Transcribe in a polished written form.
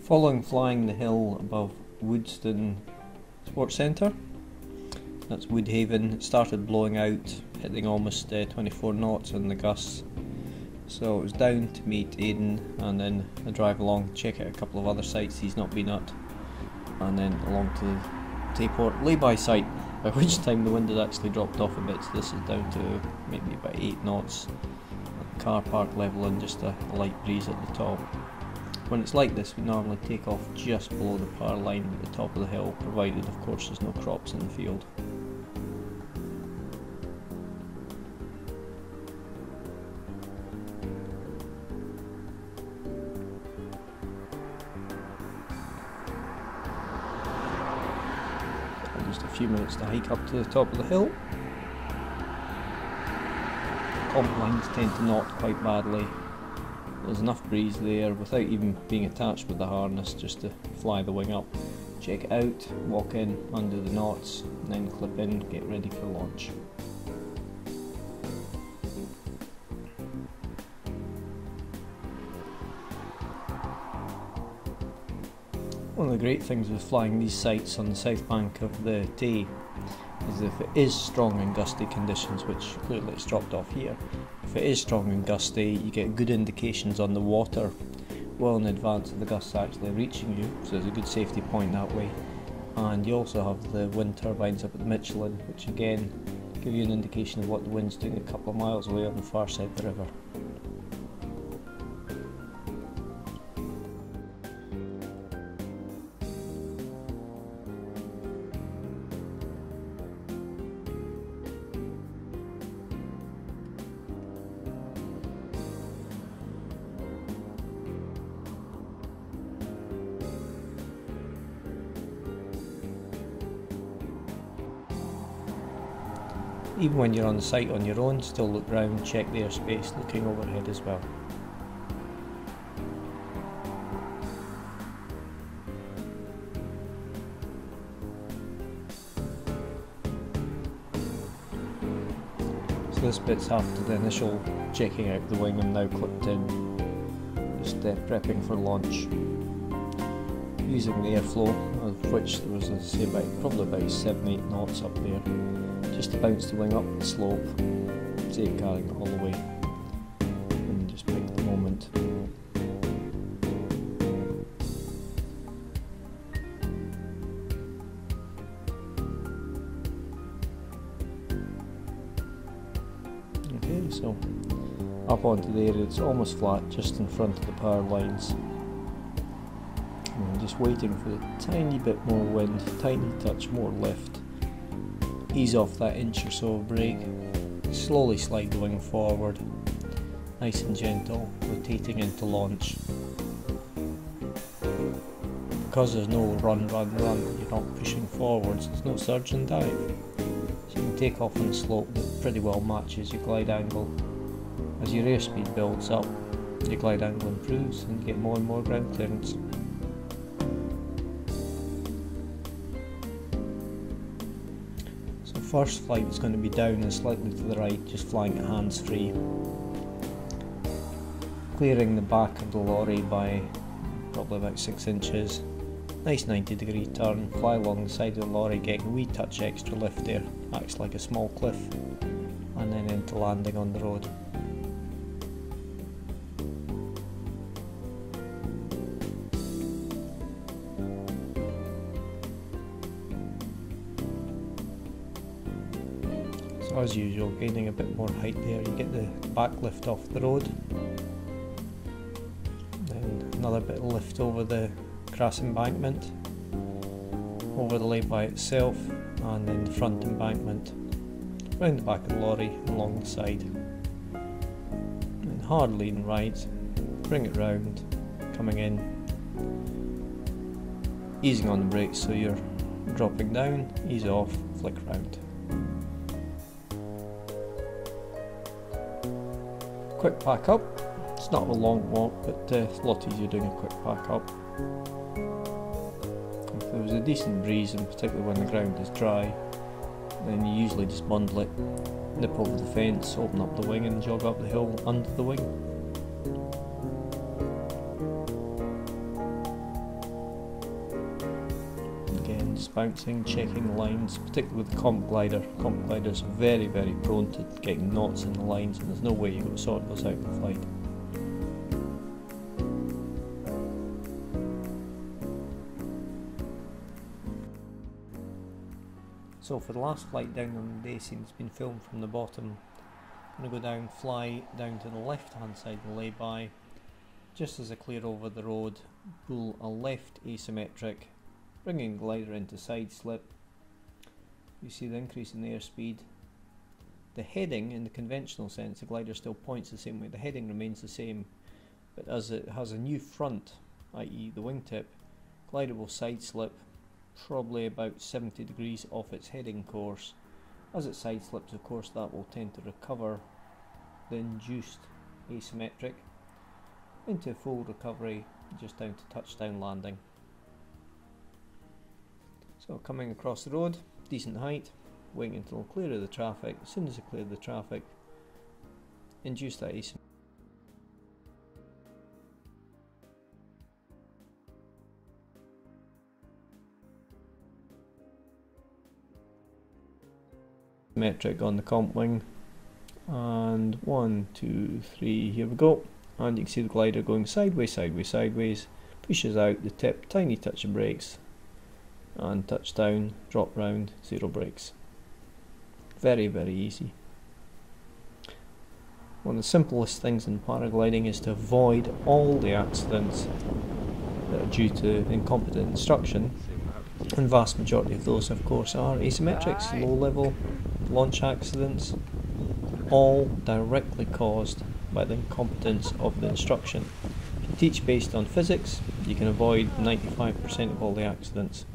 Following flying the hill above Woodston Sports Centre, that's Woodhaven, it started blowing out, hitting almost 24 knots in the gusts. So it was down to meet Aidan and then a drive along, check out a couple of other sites he's not been at, and then along to the Tayport layby site, by which time the wind had actually dropped off a bit, so this is down to maybe about 8 knots at car park level and just a light breeze at the top. When it's like this, we normally take off just below the power line at the top of the hill, provided of course there's no crops in the field. Just a few minutes to hike up to the top of the hill. Comp lines tend to knot quite badly. There's enough breeze there without even being attached with the harness just to fly the wing up. Check it out, walk in under the knots, and then clip in, get ready for launch. One of the great things with flying these sites on the south bank of the Tay is if it is strong and gusty conditions, which clearly it's dropped off here, if it is strong and gusty you get good indications on the water well in advance of the gusts actually reaching you, so there's a good safety point that way. And you also have the wind turbines up at the Michelin, which again give you an indication of what the wind's doing a couple of miles away on the far side of the river. Even when you're on the site on your own, still look round, check the airspace, looking overhead as well. So this bit's after the initial checking out the wing and now clipped in, just prepping for launch. Using the airflow, of which there was, as I say, probably about 7-8 knots up there, just to bounce the wing up the slope, safeguarding it all the way, and just pick the moment. Okay, so up onto the area, it's almost flat, just in front of the power lines. And just waiting for the tiny bit more wind, tiny touch more lift. Ease off that inch or so of brake, slowly slide the wing forward, nice and gentle, rotating into launch. Because there's no run, you're not pushing forwards, there's no surge and dive. So you can take off on a slope that pretty well matches your glide angle. As your airspeed builds up, your glide angle improves and you get more and more ground clearance. First flight is going to be down and slightly to the right, just flying it hands free. Clearing the back of the lorry by probably about 6 inches. Nice 90-degree turn, fly along the side of the lorry, getting a wee touch extra lift there, acts like a small cliff, and then into landing on the road. So as usual, gaining a bit more height there, you get the back lift off the road, then another bit of lift over the grass embankment, over the layby itself, and then the front embankment, round the back of the lorry, along the side. And hard lean right, bring it round, coming in, easing on the brakes so you're dropping down, ease off, flick round. Quick pack up, it's not a long walk, but it's a lot easier doing a quick pack up. If there was a decent breeze, and particularly when the ground is dry, then you usually just bundle it, nip over the fence, open up the wing and jog up the hill under the wing. lines, bouncing, checking lines, particularly with the comp glider. Comp glider is very, very prone to getting knots in the lines, and there's no way you've got to sort those out in flight. So for the last flight down on the day scene, it's been filmed from the bottom. I'm going to go down, fly down to the left hand side of the layby. Just as I clear over the road, pull a left asymmetric, bringing the glider into side slip. You see the increase in the airspeed. The heading, in the conventional sense, the glider still points the same way. The heading remains the same, but as it has a new front, i.e. the wingtip, glider will side slip probably about 70 degrees off its heading course. As it side slips, of course, that will tend to recover the induced asymmetric into full recovery just down to touchdown landing. So coming across the road, decent height, waiting until clear of the traffic. As soon as I clear the traffic, induce that asymmetric on the comp wing, and 1, 2, 3, here we go. And you can see the glider going sideways, sideways, sideways, pushes out the tip, tiny touch of brakes, and touchdown, drop round, 0 brakes. Very, very easy. One of the simplest things in paragliding is to avoid all the accidents that are due to incompetent instruction, and vast majority of those, of course, are asymmetrics, low level launch accidents, all directly caused by the incompetence of the instruction. If you teach based on physics, you can avoid 95% of all the accidents.